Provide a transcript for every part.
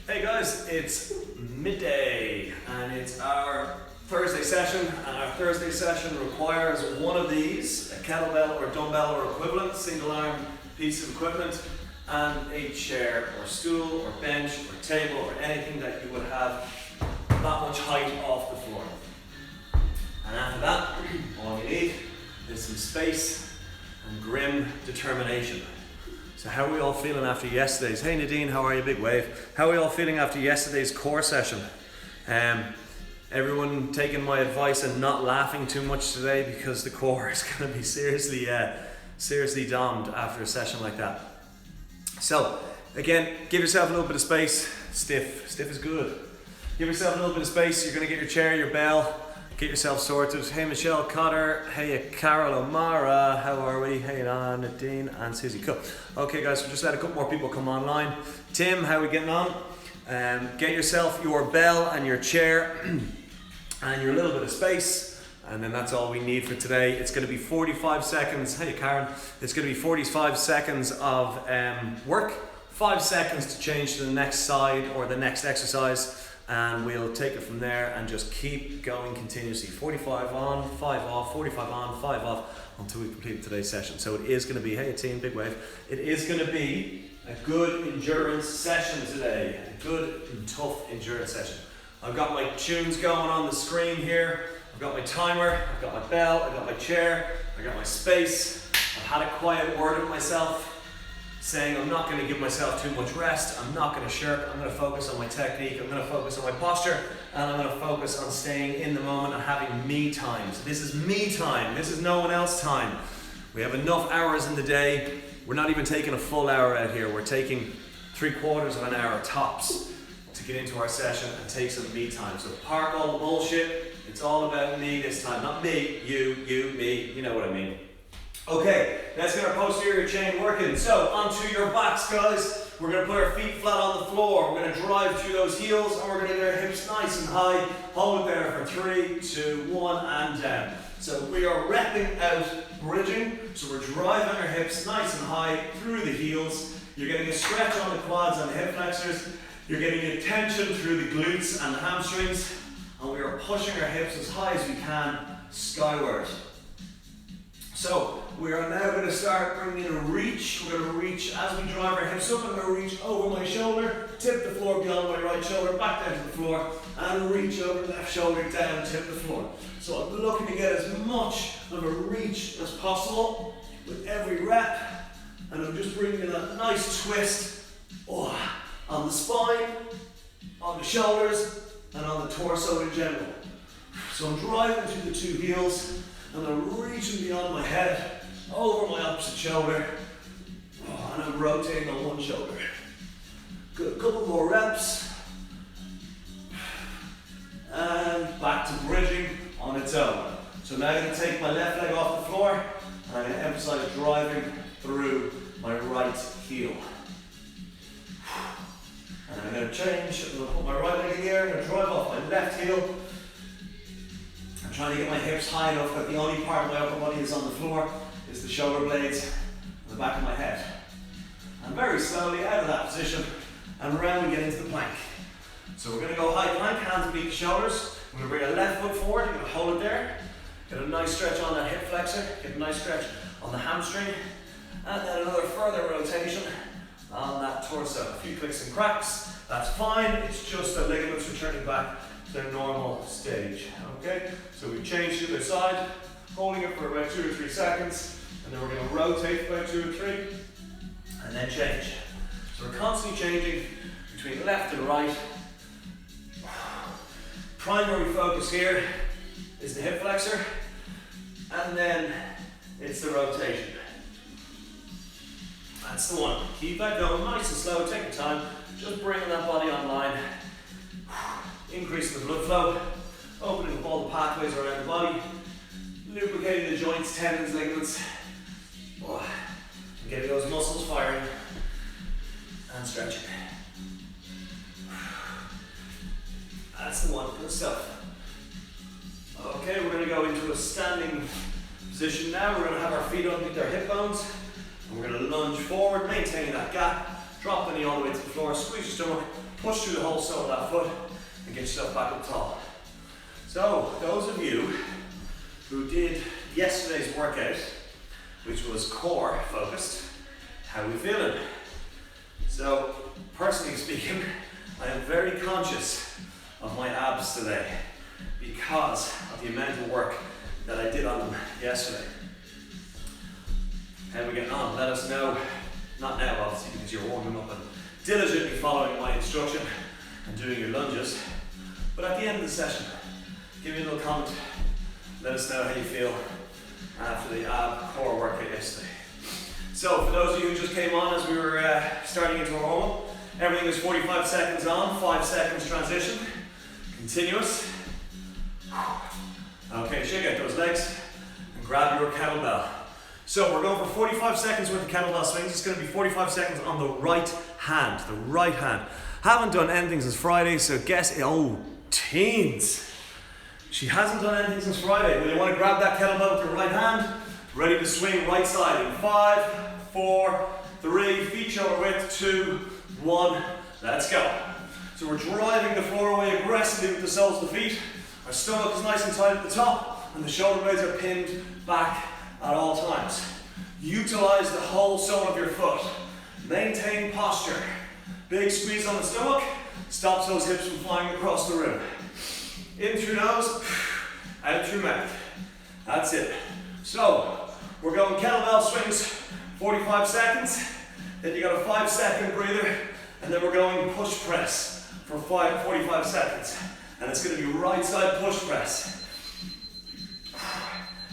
Hey guys, it's midday and it's our Thursday session, and our Thursday session requires one of these, a kettlebell or dumbbell or equivalent, single arm piece of equipment, and a chair or stool or bench or table or anything that you would have that much height off the floor. And after that, all you need is some space and grim determination. So how are we all feeling after yesterday's? Hey Nadine, how are you? Big wave. How are we all feeling after yesterday's core session? Everyone taking my advice and not laughing too much today, because the core is going to be seriously domed after a session like that. So again, give yourself a little bit of space. Stiff is good. Give yourself a little bit of space. You're going to get your chair, your bell, get yourself sorted. Hey Michelle Cotter, hey Carol O'Mara, how are we? Hey Nadine and Susie, cool. Okay guys, so just let a couple more people come online. Tim, how are we getting on? Get yourself your bell and your chair and your little bit of space, and then that's all we need for today. It's going to be 45 seconds, hey Karen, it's going to be 45 seconds of work, 5 seconds to change to the next side or the next exercise, and we'll take it from there and just keep going continuously. 45 on, 5 off, 45 on, 5 off, until we complete today's session. So it is going to be, hey team, big wave, it is going to be a good endurance session today, a good and tough endurance session. I've got my tunes going on the screen here, I've got my timer, I've got my bell, I've got my chair, I've got my space. I've had a quiet word with myself, saying I'm not going to give myself too much rest, I'm not going to shirk, I'm going to focus on my technique, I'm going to focus on my posture, and I'm going to focus on staying in the moment and having me time. So this is me time, this is no one else time. We have enough hours in the day. We're not even taking a full hour out here, we're taking 3/4 of an hour tops to get into our session and take some me time. So park all the bullshit, it's all about me this time, not me, you, me, you know what I mean. Okay, let's get our posterior chain working. So onto your backs guys, we're going to put our feet flat on the floor, we're going to drive through those heels, and we're going to get our hips nice and high. Hold it there for 3, 2, 1 and down. So we are repping out bridging, so we're driving our hips nice and high through the heels. You're getting a stretch on the quads and the hip flexors. You're getting a tension through the glutes and the hamstrings. And we are pushing our hips as high as we can skyward. So we are now going to start bringing in a reach. We're going to reach as we drive our hips up. I'm going to reach over my shoulder, tip the floor beyond my right shoulder, back down to the floor, and reach over left shoulder down, tip the floor. So I'm looking to get as much of a reach as possible with every rep, and I'm just bringing in a nice twist on the spine, on the shoulders, and on the torso in general. So I'm driving through the two heels, and I'm reaching beyond my head, over my opposite shoulder, and I'm rotating on one shoulder. Good, a couple more reps, and back to bridging on its own. So now I'm going to take my left leg off the floor, and I'm going to emphasize driving through my right heel. And I'm going to change, I'm going to put my right leg in the air, I'm going to drive off my left heel. I'm trying to get my hips high enough that the only part of my upper body is on the floor is the shoulder blades and the back of my head. And very slowly out of that position and round we get into the plank. So we're going to go high plank, hands beneath the shoulders. We're going to bring a left foot forward, you're going to hold it there. Get a nice stretch on that hip flexor, get a nice stretch on the hamstring, and then another further rotation on that torso. A few clicks and cracks, that's fine, it's just the ligaments returning back to their normal stage. Okay, so we've changed to the other side, holding it for about 2 or 3 seconds, and then we're going to rotate about 2 or 3, and then change. So we're constantly changing between left and right. Primary focus here is the hip flexor, and then it's the rotation. That's the one. Keep that going nice and slow, take your time, just bringing that body online, increasing the blood flow, opening up all the pathways around the body, lubricating the joints, tendons, ligaments, and getting those muscles firing and stretching. That's the one, good stuff. Okay, we're going to go into a standing position now. We're going to have our feet underneath our hip bones, and we're going to lunge forward, maintaining that gap, Drop the knee all the way to the floor, squeeze your stomach, push through the whole sole of that foot, and get yourself back up tall. So, those of you who did yesterday's workout, which was core focused, how are we feeling? So, personally speaking, I am very conscious of my abs today because of the amount of work that I did on them yesterday. How are we getting on? Let us know. Not now, obviously, because you're warming up and diligently following my instruction and doing your lunges. But at the end of the session, give me a little comment. Let us know how you feel after the ab core workout yesterday. So, for those of you who just came on as we were starting into our warm-up, everything is 45 seconds on, 5 seconds transition, continuous. Okay, shake out those legs and grab your kettlebell. So we're going for 45 seconds worth of kettlebell swings. It's going to be 45 seconds on the right hand, Haven't done anything since Friday, so guess, oh, teens. She hasn't done anything since Friday. Well, you want to grab that kettlebell with your right hand, ready to swing right side in 5, 4, 3, feet shoulder width, 2, 1, let's go. So we're driving the floor away aggressively with the soles of the feet. Our stomach is nice and tight at the top, and the shoulder blades are pinned back at all times. Utilize the whole sole of your foot. Maintain posture. Big squeeze on the stomach, stops those hips from flying across the room. In through nose, out through mouth. That's it. So, we're going kettlebell swings, 45 seconds. Then you got a 5-second breather, and then we're going push press for 45 seconds. And it's going to be right side push press.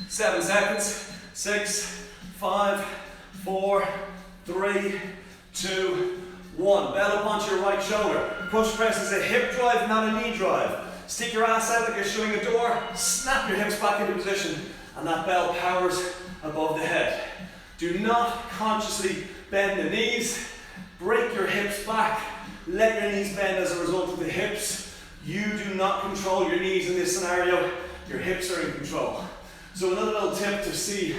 7 seconds. 6, 5, 4, 3, 2, 1. Bell up onto your right shoulder. Push press is a hip drive, not a knee drive. Stick your ass out like you're showing a door. Snap your hips back into position, and that bell powers above the head. Do not consciously bend the knees. Break your hips back. Let your knees bend as a result of the hips. You do not control your knees in this scenario. Your hips are in control. So another little tip to see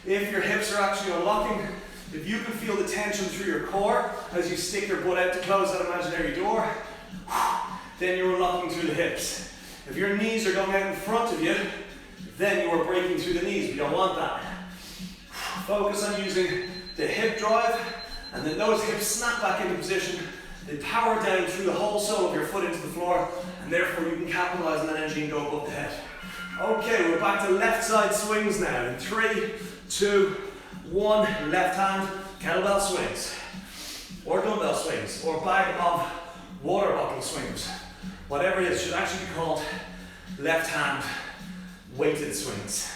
if your hips are actually unlocking, if you can feel the tension through your core as you stick your butt out to close that imaginary door, then you're unlocking through the hips. If your knees are going out in front of you, then you are breaking through the knees. We don't want that. Focus on using the hip drive, and then those hips snap back into position. They power down through the whole sole of your foot into the floor, and therefore you can capitalize on that energy and go above the head. Okay, we're back to left side swings now. In 3, 2, 1, left hand kettlebell swings, or dumbbell swings, or bag of water bottle swings. Whatever it is, should actually be called left hand weighted swings.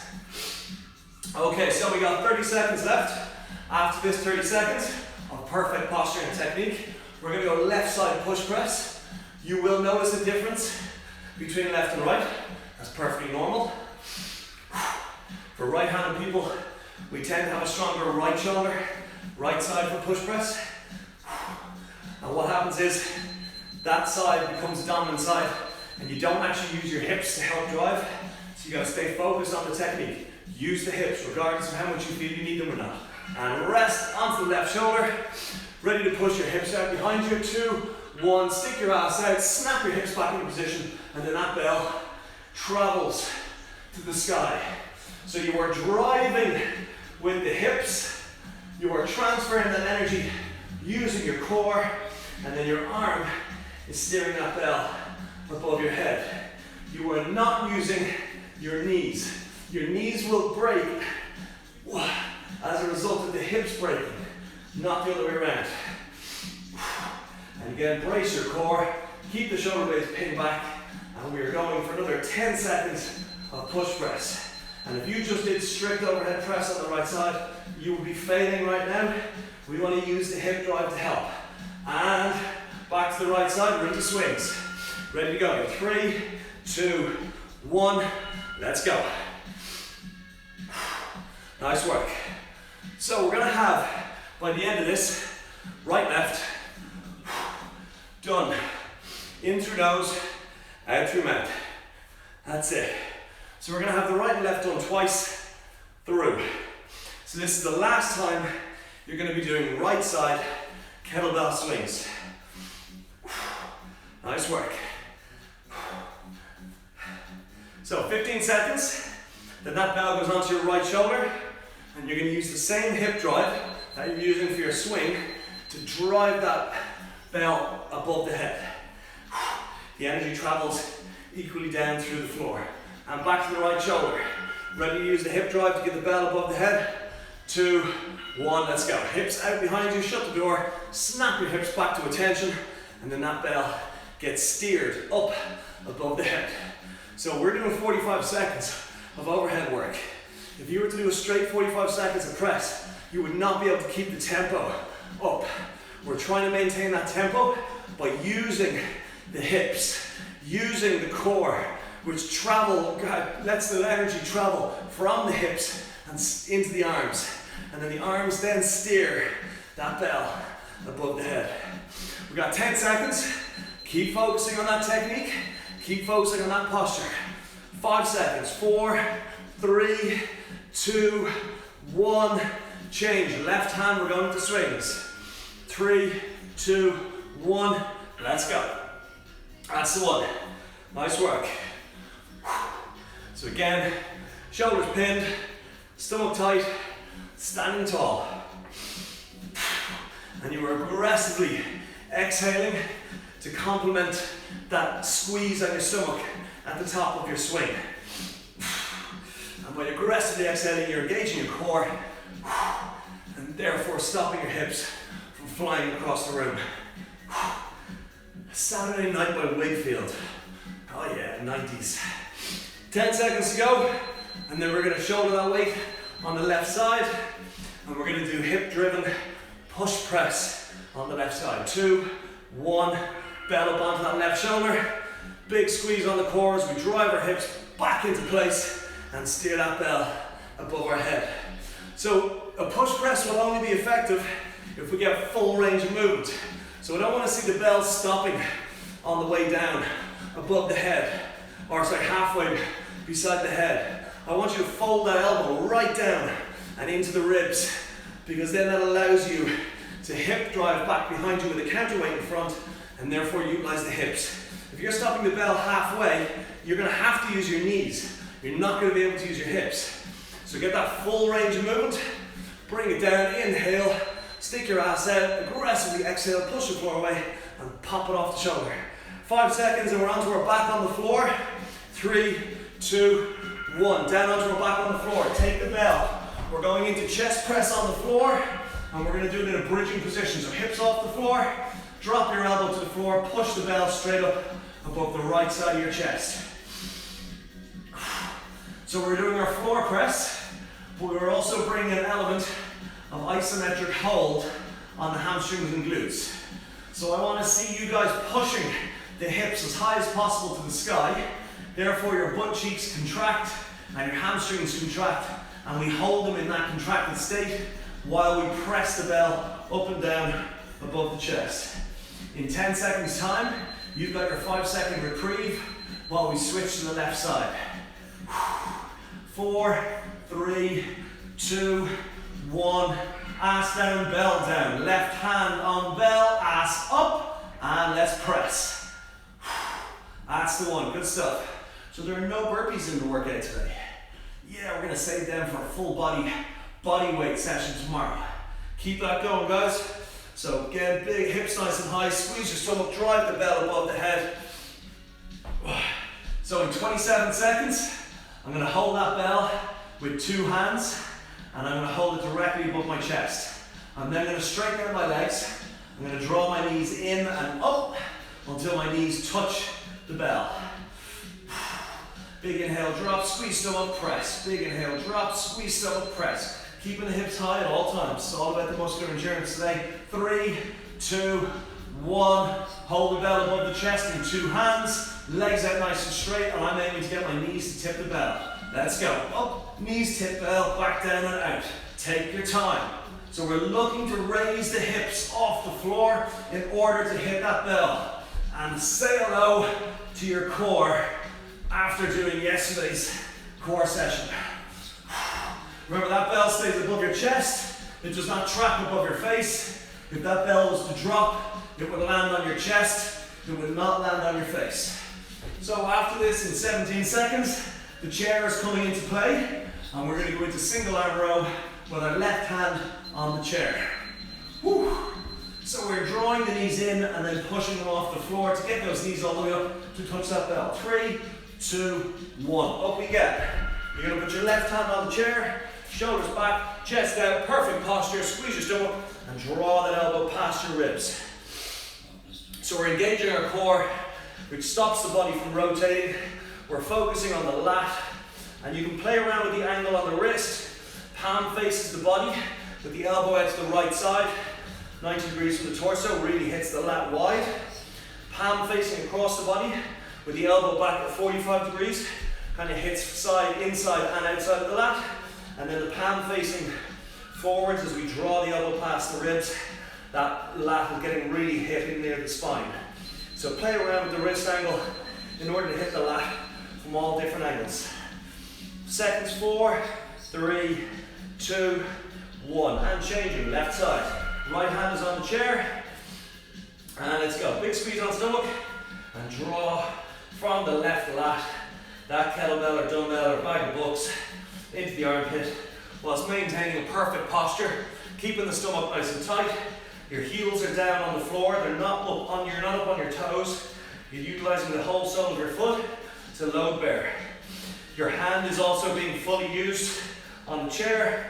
Okay, so we got 30 seconds left. After this 30 seconds of perfect posture and technique, we're going to go left side push press. You will notice a difference between left and right. That's perfectly normal. For right-handed people, we tend to have a stronger right shoulder, right side for push press. And what happens is that side becomes the dominant side, and you don't actually use your hips to help drive. So you got to stay focused on the technique. Use the hips, regardless of how much you feel you need them or not. And rest onto the left shoulder. Ready to push your hips out behind you. 2, 1. Stick your ass out. Snap your hips back into position, and then that bell travels to the sky. So you are driving with the hips, you are transferring that energy using your core, and then your arm is steering that bell above your head. You are not using your knees. Your knees will break as a result of the hips breaking, not the other way around. And again, brace your core, keep the shoulder blades pinned back, and we are going for another 10 seconds of push press. And if you just did strict overhead press on the right side, you would be failing right now. We want to use the hip drive to help. And back to the right side, we're into swings. Ready to go in 3, 2, 1, let's go. Nice work. So we're going to have, by the end of this, right, left, done. In through nose, out through mouth. That's it. So we're going to have the right and left done twice through. So this is the last time you're going to be doing right side kettlebell swings. Nice work. So 15 seconds, then that bell goes onto your right shoulder, and you're going to use the same hip drive that you're using for your swing to drive that bell above the head. The energy travels equally down through the floor. And back to the right shoulder. Ready to use the hip drive to get the bell above the head. 2, 1, let's go. Hips out behind you, shut the door, snap your hips back to attention, and then that bell gets steered up above the head. So we're doing 45 seconds of overhead work. If you were to do a straight 45 seconds of press, you would not be able to keep the tempo up. We're trying to maintain that tempo by using the hips, using the core, which lets the energy travel from the hips and into the arms. And then the arms then steer that bell above the head. We've got 10 seconds. Keep focusing on that technique. Keep focusing on that posture. 5 seconds. 4, 3, 2, 1. Change. Left hand, we're going to swings. 3, 2, 1. Let's go. That's the one. Nice work. So again, shoulders pinned, stomach tight, standing tall. And you are aggressively exhaling to complement that squeeze on your stomach at the top of your swing. And by aggressively exhaling, you're engaging your core and therefore stopping your hips from flying across the room. Saturday Night by Wakefield. Oh yeah, 90s. 10 seconds to go, and then we're going to shoulder that weight on the left side, and we're going to do hip-driven push press on the left side. 2, 1, bell up onto that left shoulder, big squeeze on the core as we drive our hips back into place and steer that bell above our head. So a push press will only be effective if we get full range of movement. So I don't want to see the bell stopping on the way down above the head, or sorry, halfway beside the head. I want you to fold that elbow right down and into the ribs, because then that allows you to hip drive back behind you with a counterweight in front, and therefore utilize the hips. If you're stopping the bell halfway, you're going to have to use your knees. You're not going to be able to use your hips. So get that full range of movement, bring it down, inhale, stick your ass out, aggressively exhale, push the floor away, and pop it off the shoulder. 5 seconds and we're onto our back on the floor. 3, 2, 1. Down onto our back on the floor. Take the bell. We're going into chest press on the floor, and we're going to do it in a bridging position. So hips off the floor, drop your elbow to the floor, push the bell straight up above the right side of your chest. So we're doing our floor press, but we're also bringing an element of isometric hold on the hamstrings and glutes. So I want to see you guys pushing the hips as high as possible to the sky. Therefore your butt cheeks contract and your hamstrings contract, and we hold them in that contracted state while we press the bell up and down above the chest. In 10 seconds time, you've got your 5-second reprieve while we switch to the left side. 4, 3, 2, 1. Ass down, bell down. Left hand on bell, ass up, and let's press. That's the one, good stuff. So there are no burpees in the workout today. Yeah, we're gonna save them for a full body weight session tomorrow. Keep that going, guys. So get big hips nice and high, squeeze your stomach, drive the bell above the head. So in 27 seconds, I'm gonna hold that bell with 2 hands, and I'm gonna hold it directly above my chest. I'm then gonna straighten out my legs. I'm gonna draw my knees in and up until my knees touch the bell. Big inhale, drop, squeeze stomach, press. Big inhale, drop, squeeze stomach, press. Keeping the hips high at all times. It's all about the muscular endurance today. 3, 2, 1. Hold the bell above the chest in 2 hands. Legs out nice and straight, and I'm aiming to get my knees to tip the bell. Let's go. Up, knees tip bell, back down and out. Take your time. So we're looking to raise the hips off the floor in order to hit that bell. And say hello to your core after doing yesterday's core session. Remember, that bell stays above your chest. It does not trap above your face. If that bell was to drop, it would land on your chest, it would not land on your face. So after this, in 17 seconds, the chair is coming into play, and we're going to go into single arm row with our left hand on the chair. Whew. So we're drawing the knees in and then pushing them off the floor to get those knees all the way up to touch that bell. 3, 2, 1. Up we get. You're going to put your left hand on the chair, shoulders back, chest out, perfect posture, squeeze your stomach, and draw that elbow past your ribs. So we're engaging our core, which stops the body from rotating. We're focusing on the lat, and you can play around with the angle on the wrist. Palm faces the body, with the elbow out to the right side, 90 degrees from the torso, really hits the lat wide. Palm facing across the body, with the elbow back at 45 degrees, kind of hits side, inside and outside of the lat. And then the palm facing forwards as we draw the elbow past the ribs. That lat is getting really hit in near the spine. So play around with the wrist angle in order to hit the lat from all different angles. Seconds, 4, 3, 2, 1. And changing, left side. Right hand is on the chair. And let's go. Big squeeze on stomach. And draw from the left lat, that kettlebell or dumbbell or bag of books into the armpit, whilst maintaining a perfect posture, keeping the stomach nice and tight. Your heels are down on the floor, you're not up on your toes. You're utilizing the whole sole of your foot to load bear. Your hand is also being fully used on the chair.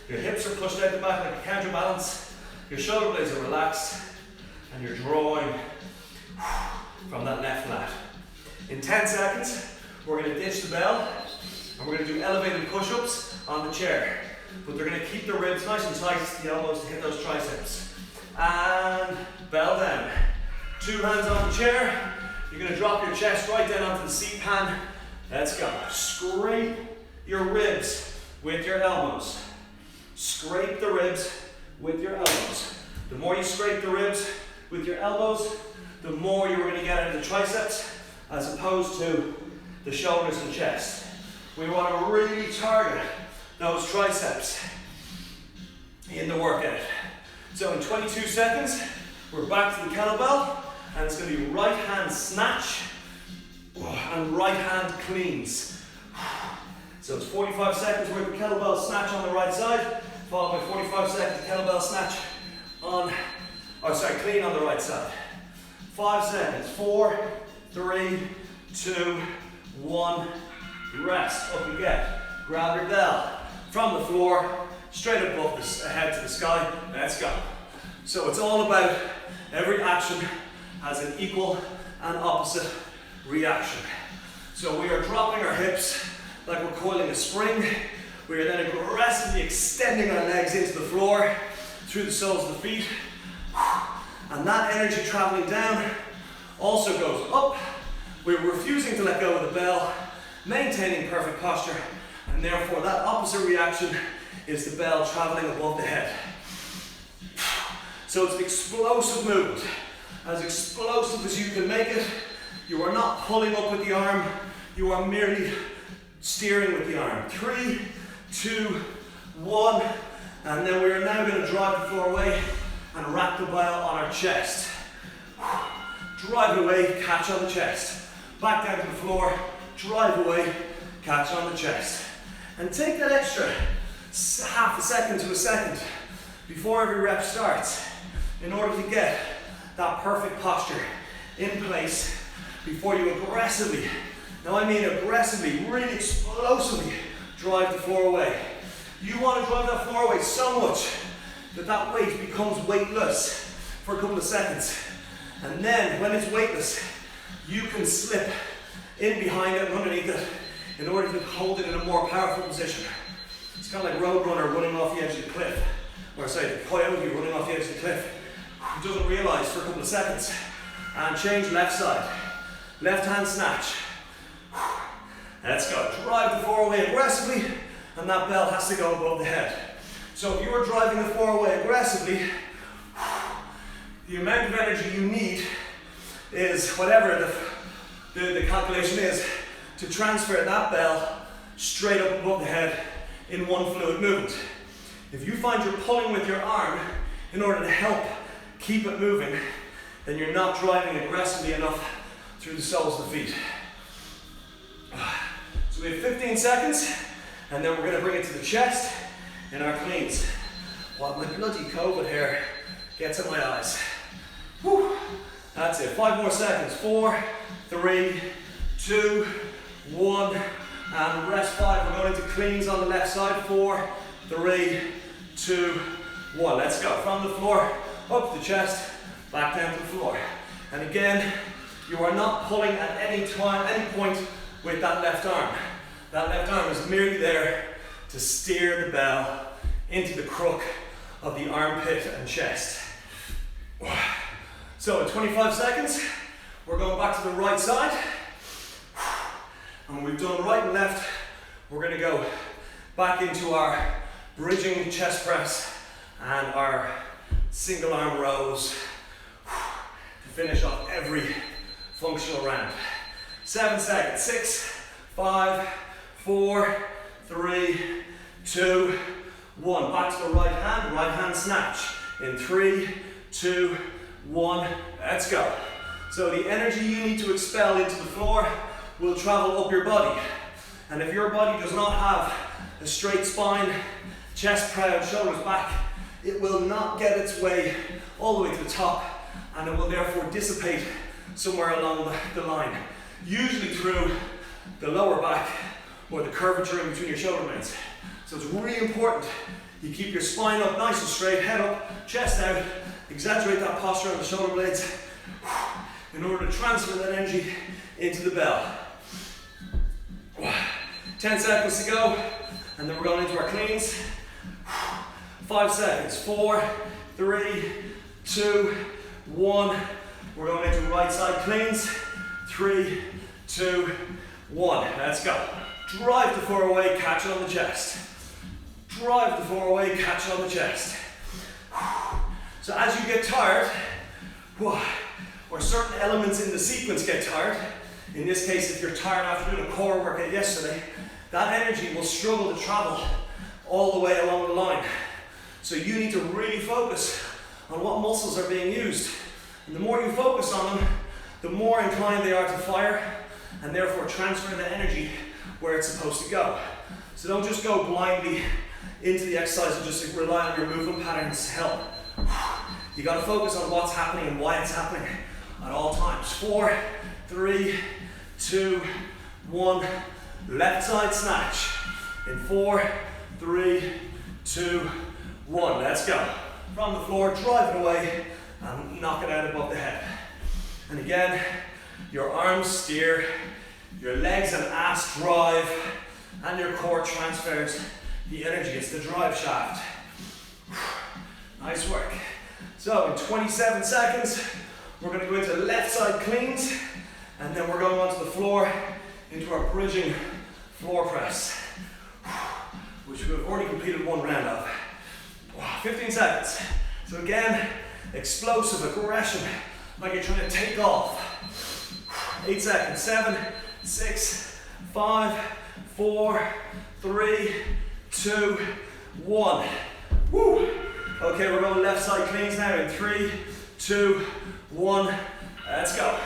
Your hips are pushed out the back like a counterbalance. Your shoulder blades are relaxed, and you're drawing from that left lat. In 10 seconds, we're going to ditch the bell, and we're going to do elevated push-ups on the chair. But they're going to keep the ribs nice and tight, the elbows to hit those triceps. And bell down. 2 hands on the chair. You're going to drop your chest right down onto the seat pan. Let's go. Scrape your ribs with your elbows. Scrape the ribs with your elbows. The more you scrape the ribs with your elbows, the more you're going to get out of the triceps as opposed to the shoulders and chest. We want to really target those triceps in the workout. So in 22 seconds, we're back to the kettlebell, and it's going to be right hand snatch and right hand cleans. So it's 45 seconds worth of kettlebell snatch on the right side, followed by 45 seconds of kettlebell snatch clean on the right side. 5 seconds, 4, 3, 2, 1, rest. Up you get. Grab your bell from the floor, straight above the head to the sky. Let's go. So it's all about every action has an equal and opposite reaction. So we are dropping our hips like we're coiling a spring. We are then aggressively extending our legs into the floor through the soles of the feet. And that energy traveling down also goes up. We're refusing to let go of the bell, maintaining perfect posture, and therefore that opposite reaction is the bell traveling above the head. So it's an explosive movement, as explosive as you can make it. You are not pulling up with the arm, you are merely steering with the arm. 3, 2, 1, and then we are now going to drive the floor away and wrap the bell on our chest. Drive away, catch on the chest. Back down to the floor, drive away, catch on the chest. And take that extra half a second to a second before every rep starts in order to get that perfect posture in place before you aggressively, now I mean aggressively, really explosively drive the floor away. You want to drive that floor away so much that that weight becomes weightless for a couple of seconds. And then when it's weightless, you can slip in behind it and underneath it in order to hold it in a more powerful position. It's kind of like Roadrunner running off the edge of the cliff, or sorry, the coyote running off the edge of the cliff. He doesn't realize for a couple of seconds. And change left side. Left hand snatch. Let's go. Drive the floor away aggressively, and that bell has to go above the head. So if you're driving the floor away aggressively, the amount of energy you need is whatever the calculation is to transfer that bell straight up above the head in one fluid movement. If you find you're pulling with your arm in order to help keep it moving, then you're not driving aggressively enough through the soles of the feet. So we have 15 seconds, and then we're going to bring it to the chest in our cleans. While my bloody COVID hair gets in my eyes. Whew. That's it. 5 more seconds. 4, 3, 2, 1, and rest 5. We're going into cleans on the left side. 4, 3, 2, 1. Let's go. From the floor, up to the chest, back down to the floor. And again, you are not pulling at any point with that left arm. That left arm is merely there to steer the bell into the crook of the armpit and chest. So in 25 seconds, we're going back to the right side. And when we've done right and left, we're going to go back into our bridging chest press and our single arm rows to finish off every functional round. 7 seconds. 6, 5, 4, 3, 2, 1. Back to the right hand snatch. In 3, 2, 1. Let's go. So the energy you need to expel into the floor will travel up your body. And if your body does not have a straight spine, chest proud, shoulders back, it will not get its way all the way to the top, and it will therefore dissipate somewhere along the line, usually through the lower back or the curvature in between your shoulder blades. So it's really important you keep your spine up nice and straight, head up, chest out, exaggerate that posture on the shoulder blades in order to transfer that energy into the bell. 10 seconds to go, and then we're going into our cleans. 5 seconds. 4, 3, 2, 1. We're going into right side cleans. 3, 2, 1. Let's go. Drive the floor away, catch it on the chest. Drive the floor away, catch it on the chest. So as you get tired, or certain elements in the sequence get tired, in this case if you're tired after doing a core workout yesterday, that energy will struggle to travel all the way along the line. So you need to really focus on what muscles are being used. And the more you focus on them, the more inclined they are to fire, and therefore transfer the energy where it's supposed to go. So don't just go blindly into the exercise and just rely on your movement patterns to help. You got to focus on what's happening and why it's happening at all times. 4, 3, 2, 1. Left side snatch. In 4, 3, 2, 1. Let's go. From the floor, drive it away and knock it out above the head. And again, your arms steer, your legs and ass drive, and your core transfers the energy. It's the drive shaft. Nice work. So in 27 seconds, we're going to go into left side cleans, and then we're going onto the floor into our bridging floor press, which we've already completed 1 round of. 15 seconds. So again, explosive aggression, like you're trying to take off. 8 seconds. 7, 6, 5, 4, 3, 2, 1. Woo. Okay, we're going left side cleans now in 3, 2, 1. Let's go.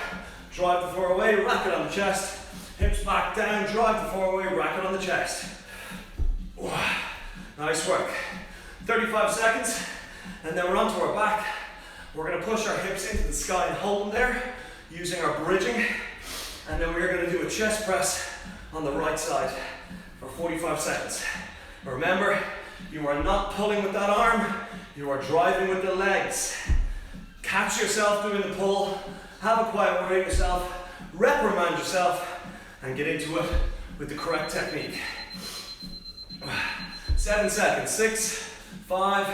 Drive the floor away, rack it on the chest. Hips back down, drive the floor away, rack it on the chest. Nice work. 35 seconds, and then we're onto our back. We're going to push our hips into the sky and hold them there, using our bridging. And then we're going to do a chest press on the right side for 45 seconds. Remember, you are not pulling with that arm, you are driving with the legs. Catch yourself doing the pull, have a quiet word at yourself, reprimand yourself, and get into it with the correct technique. 7 seconds. 6, 5,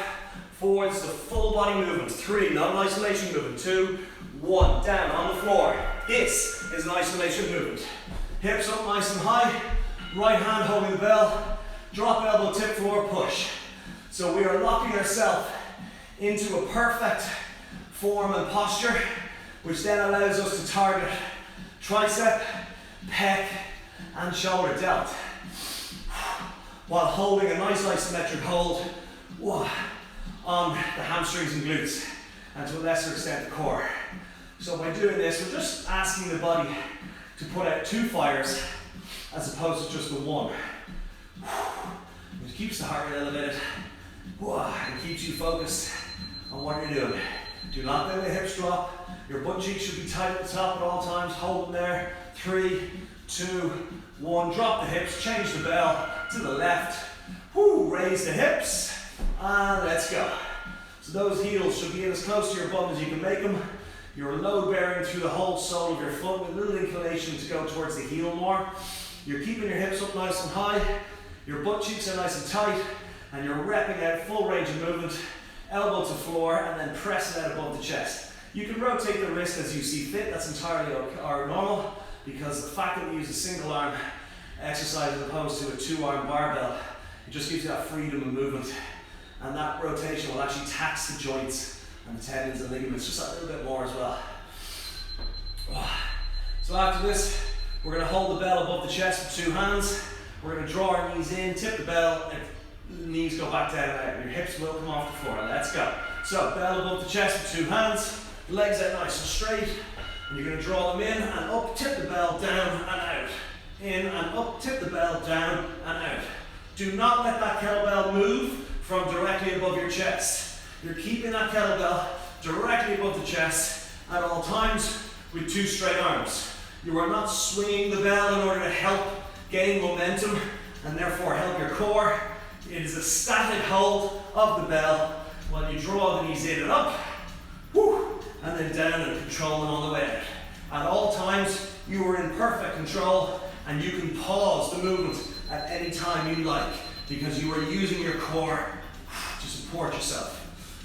4, this is a full body movement. 3, not an isolation movement. 2, 1, down on the floor. This is an isolation movement. Hips up nice and high, right hand holding the bell, drop elbow, tip floor, push. So we are locking ourselves into a perfect form and posture, which then allows us to target tricep, pec, and shoulder delt, while holding a nice isometric hold on the hamstrings and glutes, and to a lesser extent the core. So by doing this, we're just asking the body to put out 2 fires as opposed to just the one. It keeps the heart rate elevated and keeps you focused on what you're doing. Do not let the hips drop. Your butt cheeks should be tight at the top at all times. Hold them there. 3, 2, 1. Drop the hips. Change the bell to the left. Raise the hips. And let's go. So those heels should be in as close to your bum as you can make them. You're load bearing through the whole sole of your foot with a little inclination to go towards the heel more. You're keeping your hips up nice and high. Your butt cheeks are nice and tight. And you're repping out full range of movement. Elbow to floor and then press it out above the chest. You can rotate the wrist as you see fit. That's entirely normal, because the fact that we use a single arm exercise as opposed to a 2-arm barbell, it just gives you that freedom of movement. And that rotation will actually tax the joints and the tendons and ligaments just a little bit more as well. So after this, we're going to hold the bell above the chest with 2 hands. We're going to draw our knees in, tip the bell, and the knees go back down and out. Your hips will come off the floor. Let's go. So bell above the chest with 2 hands, legs out nice and straight. And you're going to draw them in and up, tip the bell, down and out. In and up, tip the bell, down and out. Do not let that kettlebell move from directly above your chest. You're keeping that kettlebell directly above the chest at all times with 2 straight arms. You are not swinging the bell in order to help gain momentum and therefore help your core. It is a static hold of the bell while you draw the knees in and up, and then down and control them on the way out. At all times, you are in perfect control, and you can pause the movement at any time you like, because you are using your core to support yourself.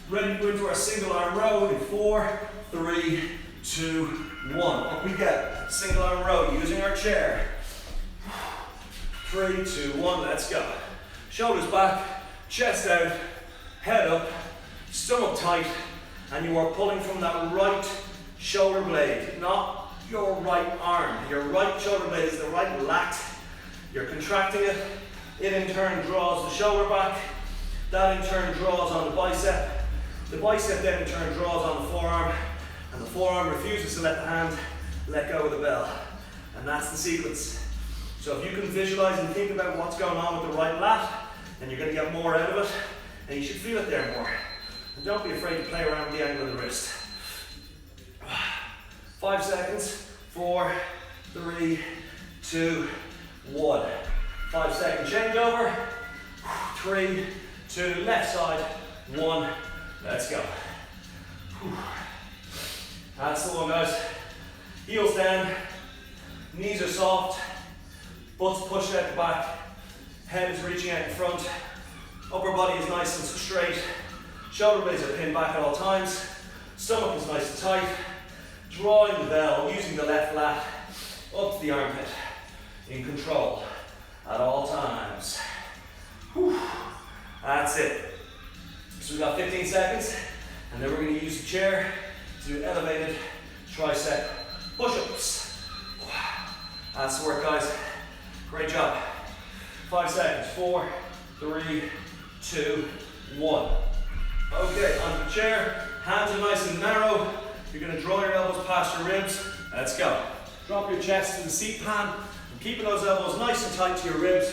Ready to go into our single arm row in 4, 3, 2, 1. Up we get. Single arm row using our chair. 3, 2, 1, let's go. Shoulders back, chest out, head up, stomach tight, and you are pulling from that right shoulder blade, not your right arm. Your right shoulder blade is the right lat. You're contracting it. It in turn draws the shoulder back. That in turn draws on the bicep. The bicep then in turn draws on the forearm, and the forearm refuses to let the hand let go of the bell. And that's the sequence. So if you can visualize and think about what's going on with the right lat, then you're going to get more out of it, and you should feel it there more. And don't be afraid to play around with the angle of the wrist. 5 seconds. 4, 3, 2, 1. 5-second changeover. 3, 2, left side, 1. Let's go. That's the one, guys. Heels down, knees are soft, butt's pushed out the back, head is reaching out in front, upper body is nice and straight, shoulder blades are pinned back at all times, stomach is nice and tight, drawing the bell, using the left lat up to the armpit, in control at all times. That's it. So we've got 15 seconds, and then we're going to use the chair to do elevated tricep push-ups. That's the work, guys. Great job. 5 seconds. 4, 3, 2, 1. Okay, onto the chair. Hands are nice and narrow. You're going to draw your elbows past your ribs. Let's go. Drop your chest to the seat pan. And keeping those elbows nice and tight to your ribs.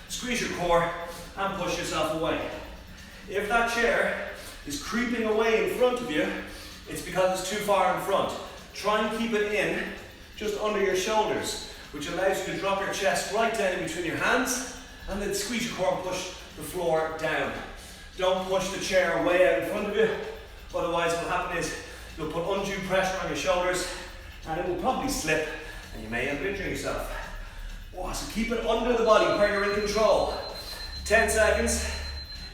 Squeeze your core and push yourself away. If that chair is creeping away in front of you, it's because it's too far in front. Try and keep it in just under your shoulders, which allows you to drop your chest right down in between your hands, and then squeeze your core and push the floor down. Don't push the chair way out in front of you, otherwise what will happen is you'll put undue pressure on your shoulders, and it will probably slip, and you may end up injuring yourself. So keep it under the body where you're in control. 10 seconds.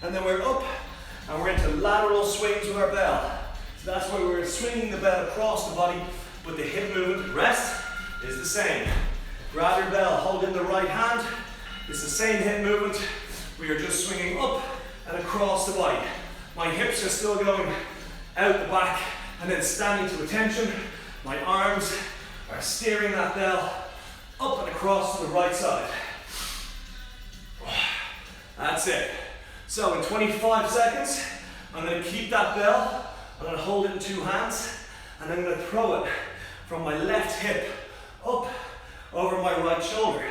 And then we're up, and we're into lateral swings with our bell. So that's where we're swinging the bell across the body, but the hip movement, rest, is the same. Grab your bell, hold in the right hand. It's the same hip movement. We are just swinging up and across the body. My hips are still going out the back and then standing to attention. My arms are steering that bell up and across to the right side. That's it. So in 25 seconds, I'm going to keep that bell, I'm going to hold it in two hands, and I'm going to throw it from my left hip up over my right shoulder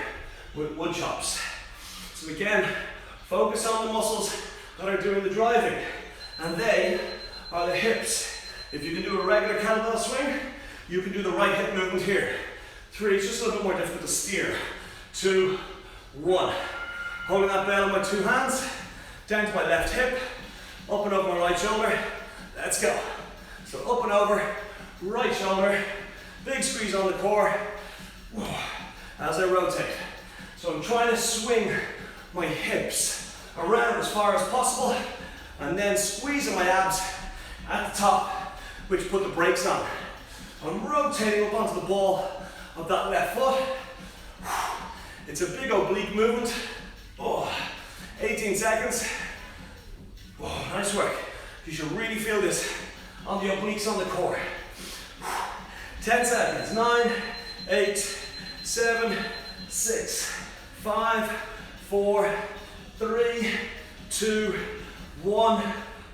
with wood chops. So again, focus on the muscles that are doing the driving, and they are the hips. If you can do a regular kettlebell swing, you can do the right hip movement here. 3, it's just a little bit more difficult to steer. 2, 1. Holding that bell in my two hands, down to my left hip, up and over my right shoulder. Let's go. So up and over, right shoulder, big squeeze on the core as I rotate. So I'm trying to swing my hips around as far as possible, and then squeezing my abs at the top, which put the brakes on. I'm rotating up onto the ball of that left foot. It's a big oblique movement. 18 seconds. Nice work. You should really feel this on the obliques on the core. 10 seconds. 9, 8, 7, 6, 5, 4, 3, 2, 1.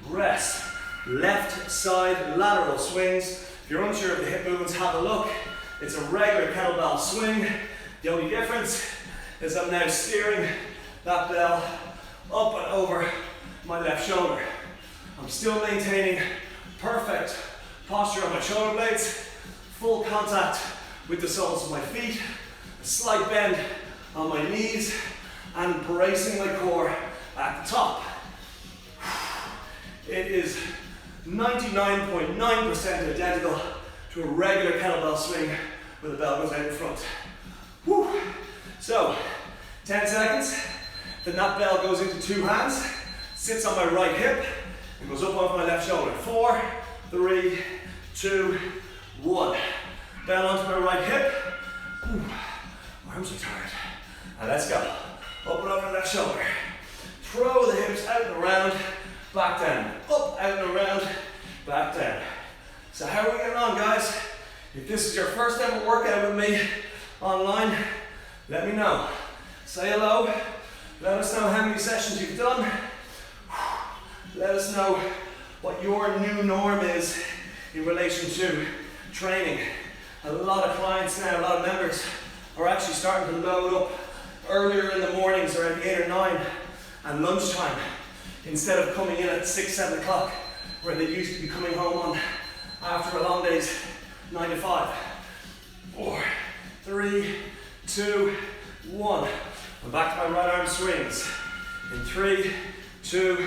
Rest. Left side lateral swings. If you're unsure of the hip movements, have a look. It's a regular kettlebell swing. The only difference is I'm now steering that bell up and over my left shoulder. I'm still maintaining perfect posture on my shoulder blades, full contact with the soles of my feet, a slight bend on my knees, and bracing my core at the top. It is 99.9% identical to a regular kettlebell swing where the bell goes out in front. Woo. So, 10 seconds, then that bell goes into two hands, sits on my right hip, and goes up off my left shoulder. 4, 3, 2, 1. Bell onto my right hip. Arms are tired. And let's go. Up and over my left shoulder. Throw the hips out and around, back down. Up, out and around, back down. So how are we getting on, guys? If this is your first ever workout with me online, let me know. Say hello. Let us know how many sessions you've done. Let us know what your new norm is in relation to training. A lot of clients now, a lot of members are actually starting to load up earlier in the mornings, around 8 or 9, and lunchtime, instead of coming in at 6, 7 o'clock, where they used to be coming home on after a long day's 9 to 5. 4, 3, 2, 1. I'm back to my right arm swings. In 3, 2,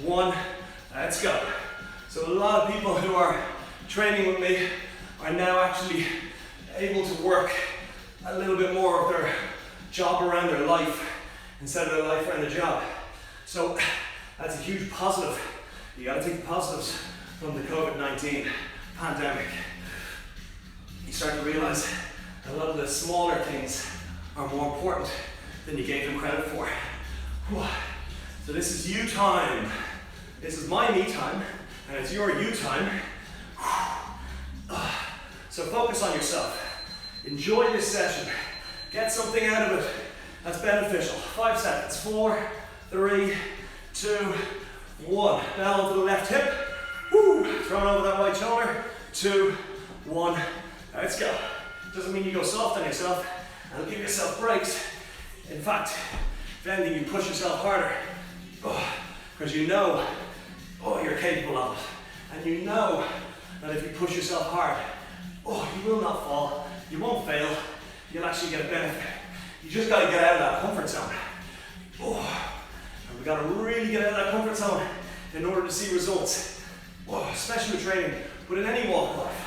1. Let's go. So a lot of people who are training with me are now actually able to work a little bit more of their job around their life instead of their life around the job. So that's a huge positive. You got to take the positives from the COVID-19 pandemic. You start to realize a lot of the smaller things are more important than you gave them credit for. So this is you time. This is my me time, and it's your you time. So focus on yourself. Enjoy this session. Get something out of it that's beneficial. 5 seconds. 4, 3, 2, 1. Down onto the left hip. Throw it over that right shoulder. 2, 1. Let's go. Doesn't mean you go soft on yourself and give yourself breaks. In fact, if anything, you push yourself harder. Because you know you're capable of it. And you know that if you push yourself hard, you will not fall. You won't fail. You'll actually get a benefit. You just got to get out of that comfort zone. And we've got to really get out of that comfort zone in order to see results. Especially with training, but in any walk of life.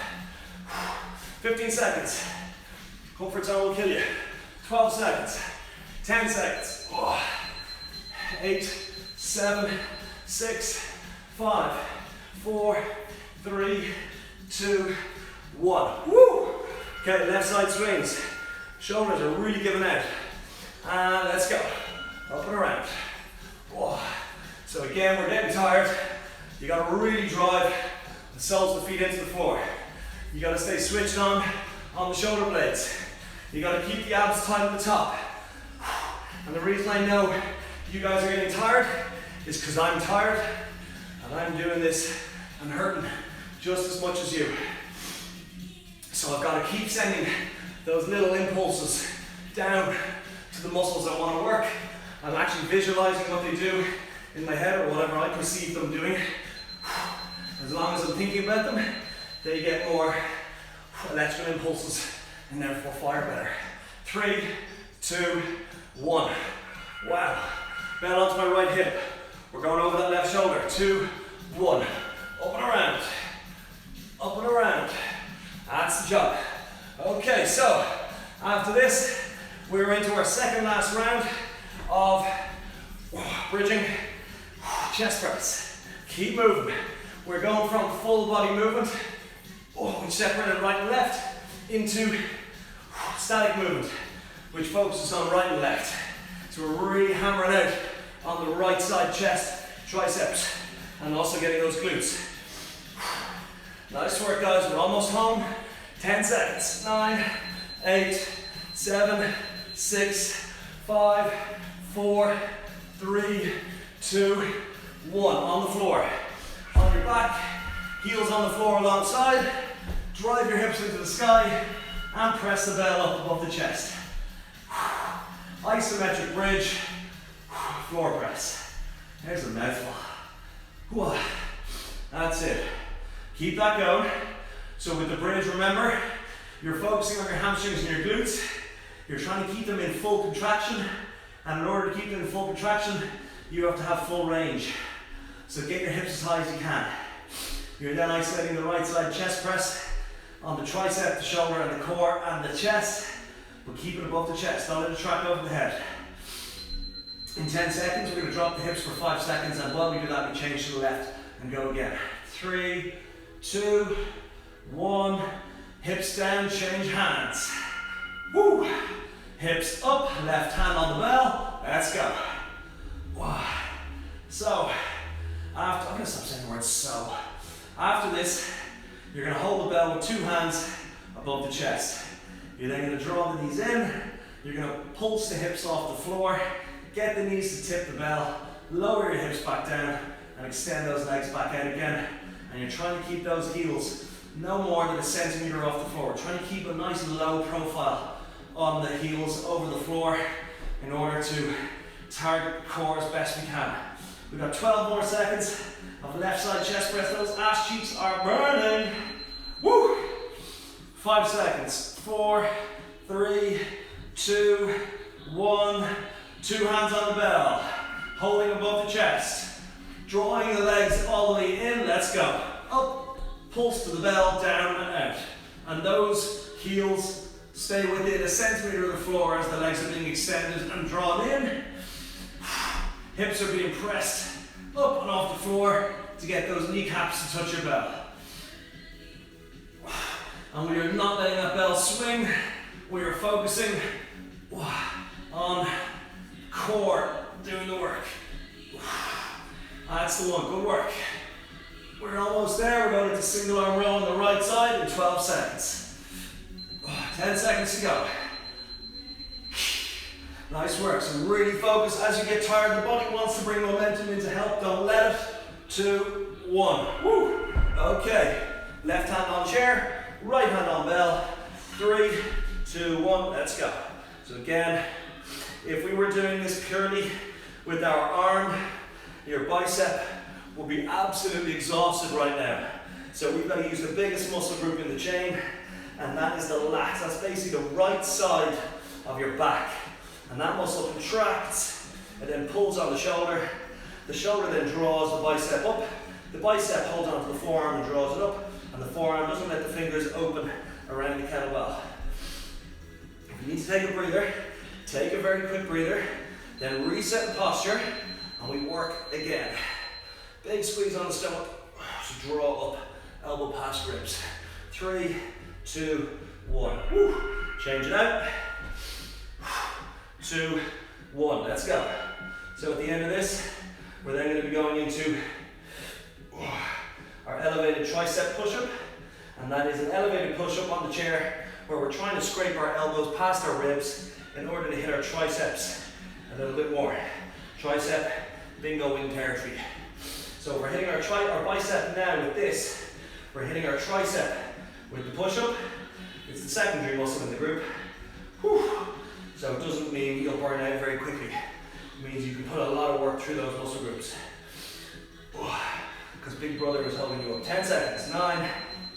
15 seconds. Comfort zone will kill you. 12 seconds. 10 seconds. 8, 7, 6, 5, 4, 3, 2, 1. Woo! Okay, left side swings. Shoulders are really giving out. And let's go. Up and around. So again, we're getting tired. You got to really drive the soles of the feet into the floor. You got to stay switched on the shoulder blades. You got to keep the abs tight at the top. And the reason I know you guys are getting tired is because I'm tired, and And I'm doing this and hurting just as much as you. So I've got to keep sending those little impulses down to the muscles I want to work. I'm actually visualizing what they do in my head or whatever I perceive them doing. As long as I'm thinking about them, they get more electrical impulses and therefore fire better. 3, 2, 1. Wow. Bell onto my right hip. We're going over that left shoulder. 2, 1. Up and around. Up and around. That's the job. Okay, so after this, we're into our second last round of bridging chest press. Keep moving. We're going from full body movement, which separated right and left, into static movement, which focuses on right and left. So we're really hammering out on the right side chest, triceps, and also getting those glutes. Nice work, guys. We're almost home. 10 seconds. 9, 8, 7, 6, 5, 4, 3, 2, 1. On the floor. On your back, heels on the floor alongside. Drive your hips into the sky and press the bell up above the chest. Isometric bridge, floor press. There's a mouthful. That's it. Keep that going. So with the bridge, remember, you're focusing on your hamstrings and your glutes. You're trying to keep them in full contraction. And in order to keep them in full contraction, you have to have full range. So get your hips as high as you can. You're then isolating the right side chest press on the tricep, the shoulder, and the core, and the chest. But keep it above the chest. Don't let it track over the head. In 10 seconds, we're going to drop the hips for 5 seconds. And while we do that, we change to the left and go again. 3, 2, 1. Hips down, change hands. Woo! Hips up, left hand on the bell. Let's go. Wow. So, I'm going to stop saying the word so. After this, you're going to hold the bell with 2 hands above the chest. You're then going to draw the knees in. You're going to pulse the hips off the floor. Get the knees to tip the bell. Lower your hips back down and extend those legs back out again. And you're trying to keep those heels no more than 1 centimeter off the floor. We're trying to keep a nice low profile on the heels over the floor in order to target the core as best we can. We've got 12 more seconds of left side chest press. Those ass cheeks are burning. Woo! 5 seconds. 4, 3, 2, 1. 2 hands on the bell. Holding above the chest. Drawing the legs all the way in. Let's go. Up. Pulse to the bell. Down and out. And those heels stay within 1 centimeter of the floor as the legs are being extended and drawn in. Hips are being pressed up and off the floor to get those kneecaps to touch your bell. And we are not letting that bell swing. We are focusing on core doing the work. That's the one. Good work. We're almost there. We're going into single arm row on the right side in 12 seconds. 10 seconds to go. Nice work. So really focus as you get tired. The body wants to bring momentum into help. Don't let it. 2, 1. Woo. Okay. Left hand on chair. Right hand on bell. 3, 2, 1. Let's go. So again, if we were doing this purely with our arm, your bicep will be absolutely exhausted right now. So we've got to use the biggest muscle group in the chain, and that is the lats. That's basically the right side of your back. And that muscle contracts and then pulls on the shoulder. The shoulder then draws the bicep up. The bicep holds onto the forearm and draws it up. And the forearm doesn't let the fingers open around the kettlebell. If you need to take a breather, take a very quick breather, then reset the posture, and we work again. Big squeeze on the stomach to draw up, elbow past ribs. 3, 2, 1. Woo. Change it out. 2, 1. Let's go. So at the end of this, we're then going to be going into our elevated tricep push-up, and that is an elevated push-up on the chair where we're trying to scrape our elbows past our ribs in order to hit our triceps a little bit more. Tricep, bingo wing territory. So we're hitting our bicep now with this. We're hitting our tricep with the push-up. It's the secondary muscle in the group. Whew. So it doesn't mean you'll burn out very quickly. It means you can put a lot of work through those muscle groups. Because Big Brother is holding you up. 10 seconds. 9,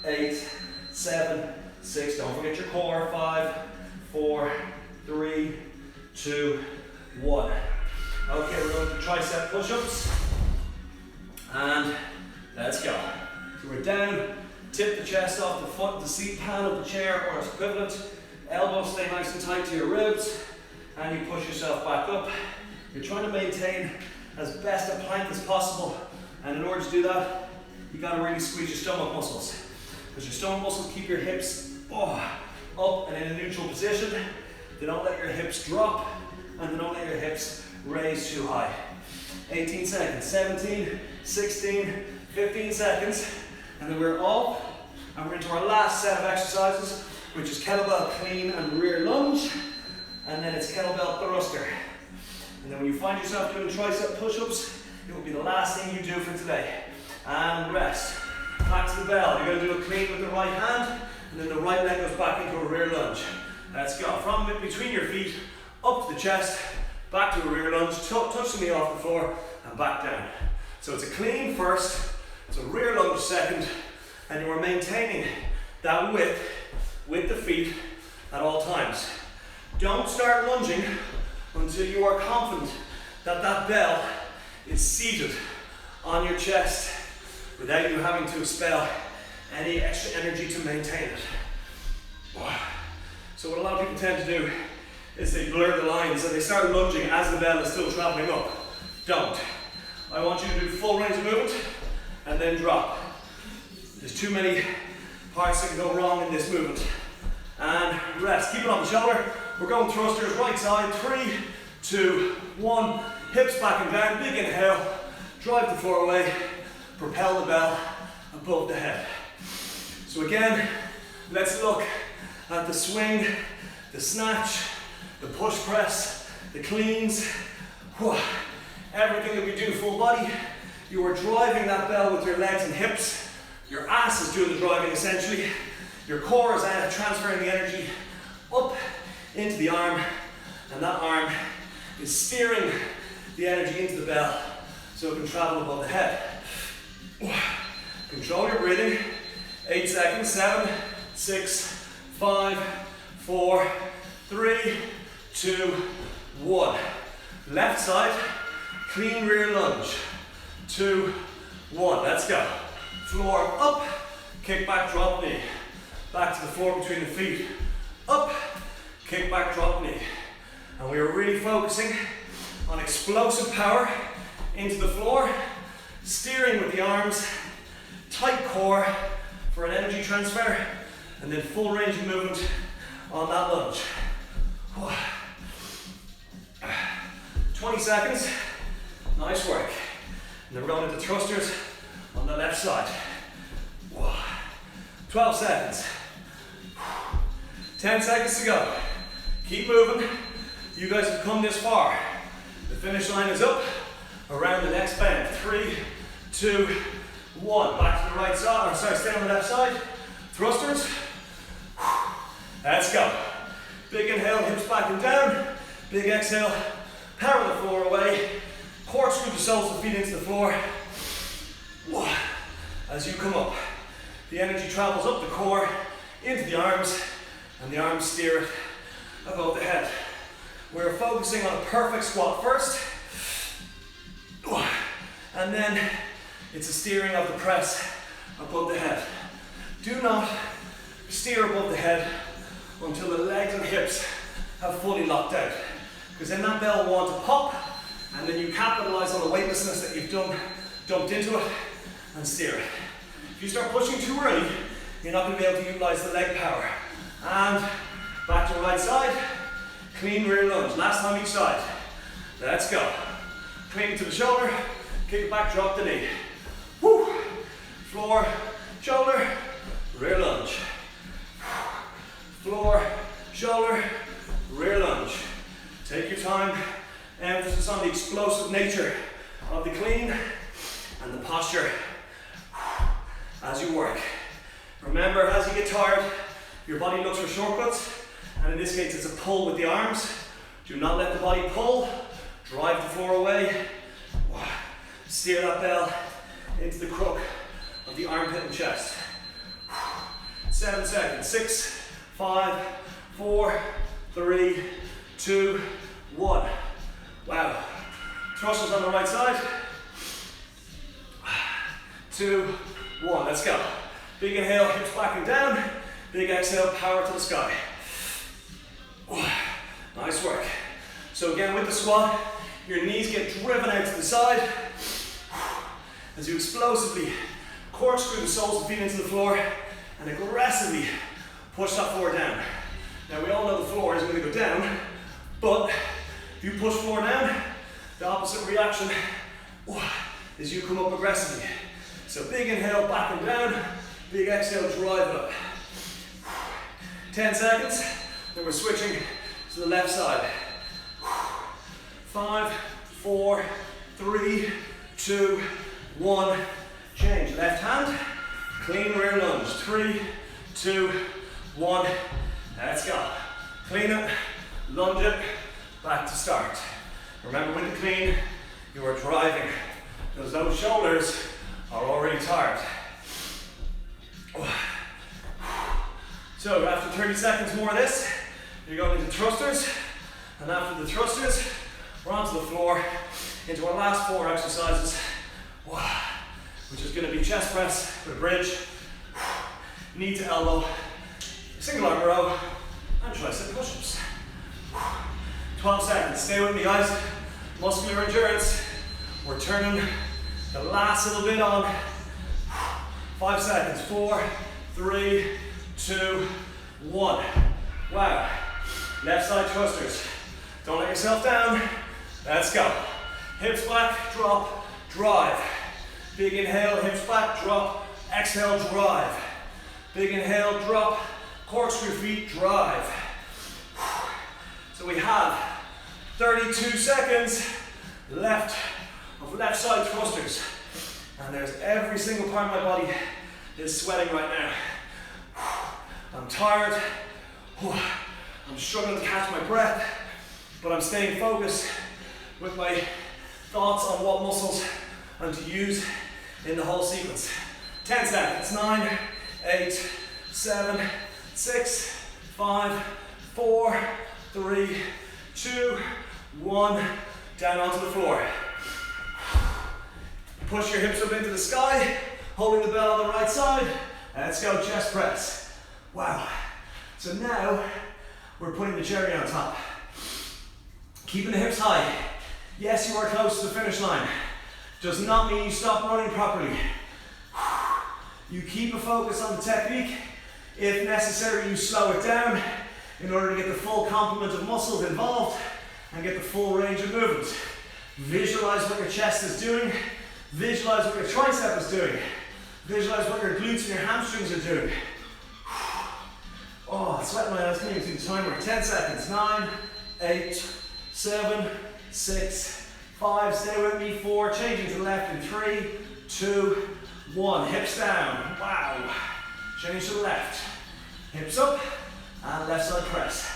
8, 7, 6. Don't forget your core. 5, 4, 3, 2, 1. Okay, we're going to tricep push-ups. And let's go. So we're down, tip the chest off the foot, the seat pan of the chair or its equivalent. Elbows stay nice and tight to your ribs. And you push yourself back up. You're trying to maintain as best a plank as possible. And in order to do that, you got to really squeeze your stomach muscles. Because your stomach muscles keep your hips up and in a neutral position. They don't let your hips drop, and they don't let your hips raise too high. 18 seconds, 17, 16, 15 seconds, and then we're off, and we're into our last set of exercises, which is kettlebell clean and rear lunge, and then it's kettlebell thruster. And then when you find yourself doing tricep push-ups, it will be the last thing you do for today. And rest. Back to the bell. You're going to do a clean with the right hand, and then the right leg goes back into a rear lunge. Let's go. From between your feet, up to the chest, back to a rear lunge, touch the knee off the floor, and back down. So it's a clean first, it's a rear lunge second, and you are maintaining that width with the feet at all times. Don't start lunging until you are confident that that bell is seated on your chest without you having to expel any extra energy to maintain it. So what a lot of people tend to do is they blur the lines and they start lunging as the bell is still traveling up. Don't. I want you to do full range of movement and then drop. There's too many parts that can go wrong in this movement. And rest. Keep it on the shoulder. We're going thrusters, right side. 3, 2, 1. Hips back and down. Big inhale. Drive the floor away. Propel the bell above the head. So again, let's look at the swing, the snatch, the push press, the cleans. Everything that we do full body. You are driving that bell with your legs and hips. Your ass is doing the driving essentially. Your core is transferring the energy up into the arm, and that arm is steering the energy into the bell so it can travel above the head. Control your breathing. 8 seconds. 7, 6, 5, 4, 3, 2, 1. Left side, clean rear lunge. 2, 1. Let's go. Floor up, kick back, drop knee. Back to the floor between the feet. Up, kick back, drop knee. And we are really focusing on explosive power into the floor, steering with the arms, tight core for an energy transfer, and then full range of movement on that lunge. 20 seconds, nice work. And then we're going into thrusters on the left side. 12 seconds. 10 seconds to go. Keep moving. You guys have come this far. The finish line is up around the next bend. 3, 2, 1. Back to the right side, or sorry, stay on the left side. Thrusters. Let's go. Big inhale, hips back and down. Big exhale, power the floor away. Corkscrew the soles of the feet into the floor. As you come up, the energy travels up the core, into the arms, and the arms steer it above the head. We're focusing on a perfect squat first, and then it's a steering of the press above the head. Do not steer above the head until the legs and hips have fully locked out, because then that bell will want to pop, and then you capitalize on the weightlessness that you've dumped into it and steer it. If you start pushing too early, you're not going to be able to utilize the leg power. And back to the right side, clean rear lunge. Last time each side. Let's go. Clean to the shoulder, kick it back, drop the knee. Woo. Floor, shoulder, rear lunge. Floor, shoulder, rear lunge. Take your time. Emphasis on the explosive nature of the clean and the posture as you work. Remember, as you get tired, your body looks for shortcuts, and in this case it's a pull with the arms. Do not let the body pull, drive the floor away. Steer that bell into the crook of the armpit and chest. 7 seconds, 6, 5, 4, 3, 2, 1. Wow. Thrusters on the right side. 2, 1, let's go. Big inhale, hips back and down. Big exhale, power to the sky. Nice work. So again, with the squat, your knees get driven out to the side as you explosively corkscrew the soles of the feet into the floor and aggressively push that floor down. Now we all know the floor is going to go down, but if you push floor down, the opposite reaction is you come up aggressively. So big inhale, back and down, big exhale, drive it up. 10 seconds, then we're switching to the left side. 5, 4, 3, 2, 1, change. Left hand, clean rear lunge. 3, 2, 1, let's go. Clean it, lunge it, back to start. Remember, with the clean, you are driving, because those shoulders are already tired. So after 30 seconds more of this, you're going into thrusters, and after the thrusters, we're onto the floor into our last 4 exercises, which is going to be chest press with a bridge, knee to elbow, single arm row, and tricep push-ups. 12 seconds, stay with me guys. Muscular endurance, we're turning the last little bit on. 5 seconds, 4, 3, 2, 1. Wow. Left side thrusters. Don't let yourself down. Let's go. Hips back, drop, drive. Big inhale, hips back, drop, exhale, drive. Big inhale, drop, corkscrew feet, drive. So we have 32 seconds left of left side thrusters. And there's every single part of my body is sweating right now. I'm tired. I'm struggling to catch my breath, but I'm staying focused with my thoughts on what muscles I'm to use in the whole sequence. 10 seconds, 9, 8, 7, 6, 5, 4, 3, 2, 1, down onto the floor. Push your hips up into the sky, holding the bell on the right side. Let's go, chest press. Wow. So now, we're putting the cherry on top. Keeping the hips high. Yes, you are close to the finish line. Does not mean you stop running properly. You keep a focus on the technique. If necessary, you slow it down in order to get the full complement of muscles involved and get the full range of movement. Visualize what your chest is doing. Visualize what your tricep is doing. Visualize what your glutes and your hamstrings are doing. Oh, sweating my eyes coming into the timer. 10 seconds. 9, 8, 7, 6, 5. Stay with me. 4. Changing to the left in 3, 2, 1. Hips down. Wow. Change to the left. Hips up and left side press.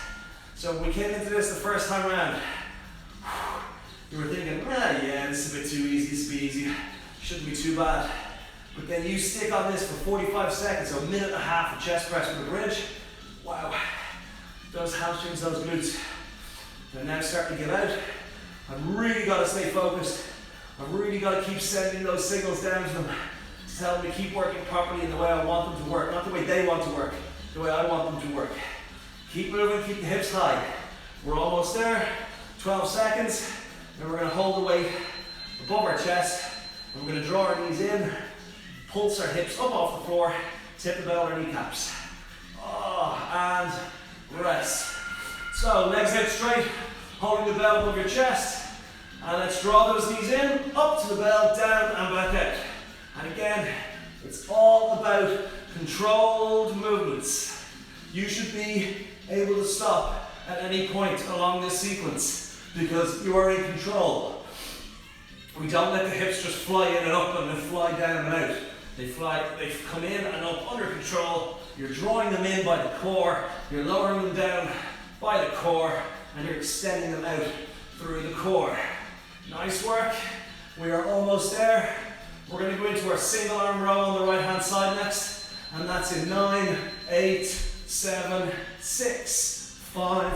So when we came into this the first time around, you were thinking, yeah, this is a bit too easy, this will be easy. Shouldn't be too bad. But then you stick on this for 45 seconds, so a minute and a half of chest press with a bridge. Wow. Those hamstrings, those glutes, they're now starting to give out. I've really got to stay focused. I've really got to keep sending those signals down to them to tell them to keep working properly in the way I want them to work. Not the way they want to work, the way I want them to work. Keep moving, keep the hips high. We're almost there. 12 seconds. Then we're going to hold the weight above our chest. And we're going to draw our knees in, pulse our hips up off the floor, tip the bell on our kneecaps. Oh, and rest. So legs out straight, holding the bell above your chest. And let's draw those knees in, up to the bell, down and back out. And again, it's all about controlled movements. You should be able to stop at any point along this sequence because you are in control. We don't let the hips just fly in and up and then fly down and out. They come in and up under control. You're drawing them in by the core, you're lowering them down by the core, and you're extending them out through the core. Nice work. We are almost there. We're going to go into our single arm row on the right hand side next, and that's in 9, 8, 7, 6, 5,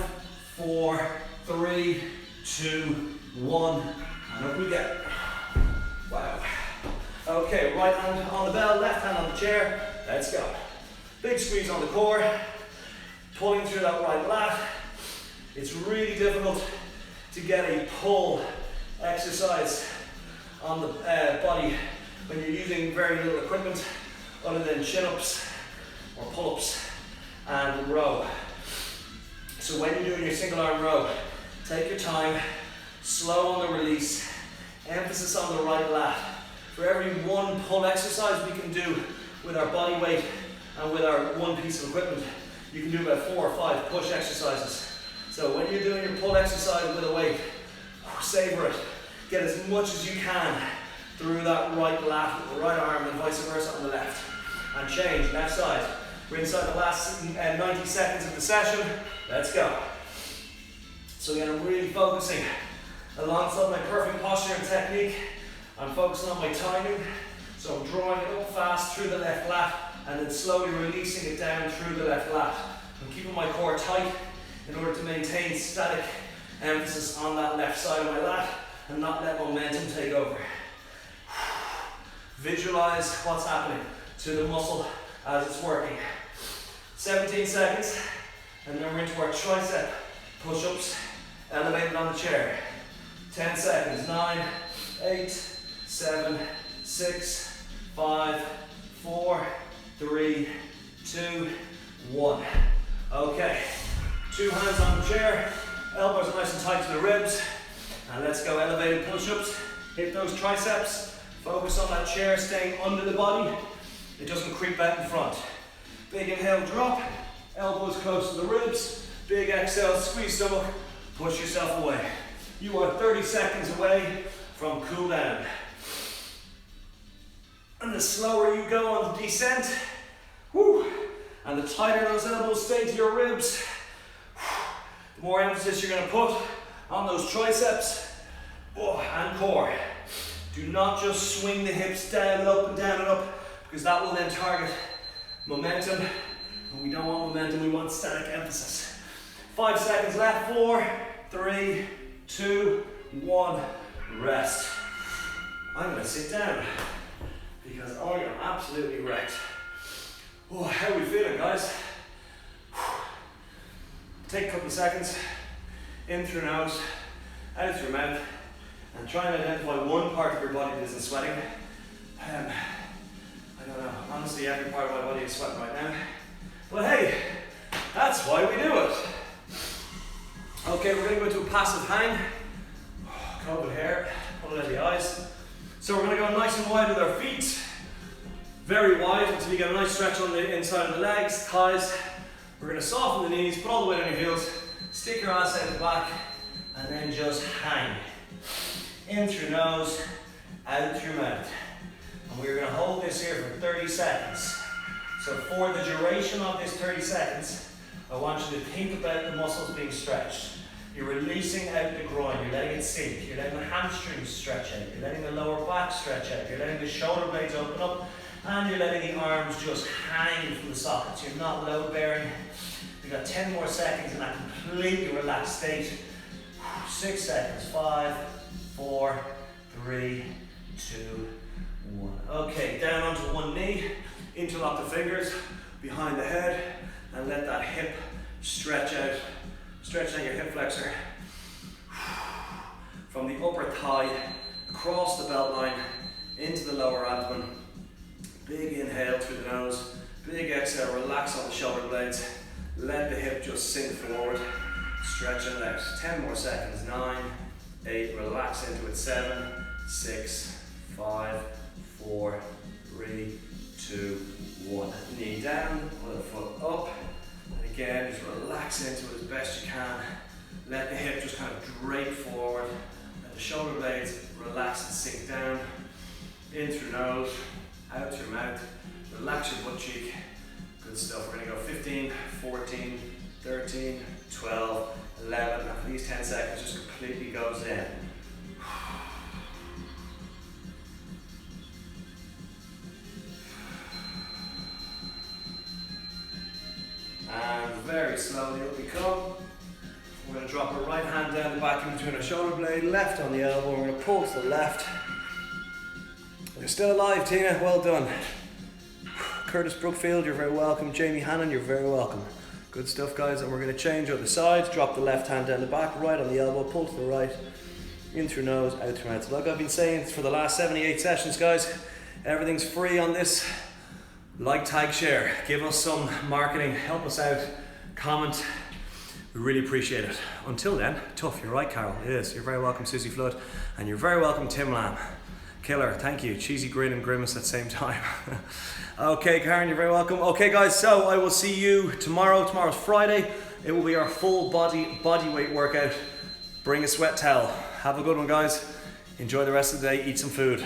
4, 3, 2, 1, and up we get. Wow. Okay, right hand on the bell, left hand on the chair. Let's go. Big squeeze on the core, pulling through that right lat. It's really difficult to get a pull exercise on the body when you're using very little equipment other than chin-ups or pull-ups and row. So when you're doing your single arm row, take your time, slow on the release, emphasis on the right lat. For every one pull exercise we can do with our body weight and with our one piece of equipment, you can do about 4 or 5 push exercises. So when you're doing your pull exercise with a weight, savor it. Get as much as you can through that right lat with the right arm and vice versa on the left. And change, left side. We're inside the last 90 seconds of the session. Let's go. So again, I'm really focusing alongside my perfect posture and technique. I'm focusing on my timing. So I'm drawing it up fast through the left lat and then slowly releasing it down through the left lat. I'm keeping my core tight in order to maintain static emphasis on that left side of my lat and not let momentum take over. Visualize what's happening to the muscle as it's working. 17 seconds, and then we're into our tricep push-ups, elevated on the chair. 10 seconds, 9, 8, 7, 6, 5, 4, 3, 2, 1. Okay, 2 hands on the chair, elbows are nice and tight to the ribs, and let's go elevated push-ups. Hit those triceps, focus on that chair staying under the body. It doesn't creep out in front. Big inhale, drop, elbows close to the ribs. Big exhale, squeeze stomach, push yourself away. You are 30 seconds away from cool down. And the slower you go on the descent, and the tighter those elbows stay to your ribs, the more emphasis you're going to put on those triceps and core. Do not just swing the hips down and up and down and up, because that will then target momentum, and we don't want momentum, we want static emphasis. 5 seconds left, 4, 3, 2, 1, rest. I'm going to sit down because I am absolutely wrecked. Oh, how are we feeling, guys? Take a couple of seconds, in through nose, out through mouth, and try and identify one part of your body that isn't sweating. I don't know, honestly every part of my body is sweating right now. But hey, that's why we do it. Okay, we're going to go into a passive hang. Comb with hair, pull it out the eyes. So we're going to go nice and wide with our feet. Very wide until you get a nice stretch on the inside of the legs, thighs. We're going to soften the knees, put all the weight on your heels, stick your ass out the back, and then just hang. In through nose, out through mouth. And we're going to hold this here for 30 seconds. So for the duration of this 30 seconds, I want you to think about the muscles being stretched. You're releasing out the groin, you're letting it sink, you're letting the hamstrings stretch out, you're letting the lower back stretch out, you're letting the shoulder blades open up, and you're letting the arms just hang from the sockets. You're not load bearing. You've got 10 more seconds in that completely relaxed state. 6 seconds, 5, 4, 3, 2, 1. Okay, down onto one knee, interlock the fingers behind the head, and let that hip stretch out. Stretch out your hip flexor. From the upper thigh, across the belt line, into the lower abdomen. Big inhale through the nose, big exhale, relax on the shoulder blades. Let the hip just sink forward, stretch it out. 10 more seconds, 9, 8, relax into it, 7, 6, 5, 4, 3, 2, 1. Knee down, other foot up. And again, just relax into it as best you can. Let the hip just kind of drape forward. Let the shoulder blades relax and sink down. In through nose, out through mouth. Relax your butt cheek. Good stuff. We're going to go 15, 14, 13, 12, 11. After these 10 seconds, just completely goes in. And very slowly up we come. We're going to drop our right hand down the back in between our shoulder blade, left on the elbow. We're going to pull to the left. You're still alive, Tina. Well done. Curtis Brookfield, you're very welcome. Jamie Hannon, you're very welcome. Good stuff, guys. And we're going to change other sides. Drop the left hand down the back, right on the elbow, pull to the right, in through nose, out through mouth. So like I've been saying for the last 78 sessions, guys, everything's free on this. Like, tag, share. Give us some marketing. Help us out. Comment. We really appreciate it. Until then, tough. You're right, Carol. It is. You're very welcome, Susie Flood. And you're very welcome, Tim Lamb. Killer. Thank you. Cheesy grin and grimace at the same time. Okay, Karen, you're very welcome. Okay, guys, so I will see you tomorrow. Tomorrow's Friday. It will be our full body weight workout. Bring a sweat towel. Have a good one, guys. Enjoy the rest of the day. Eat some food.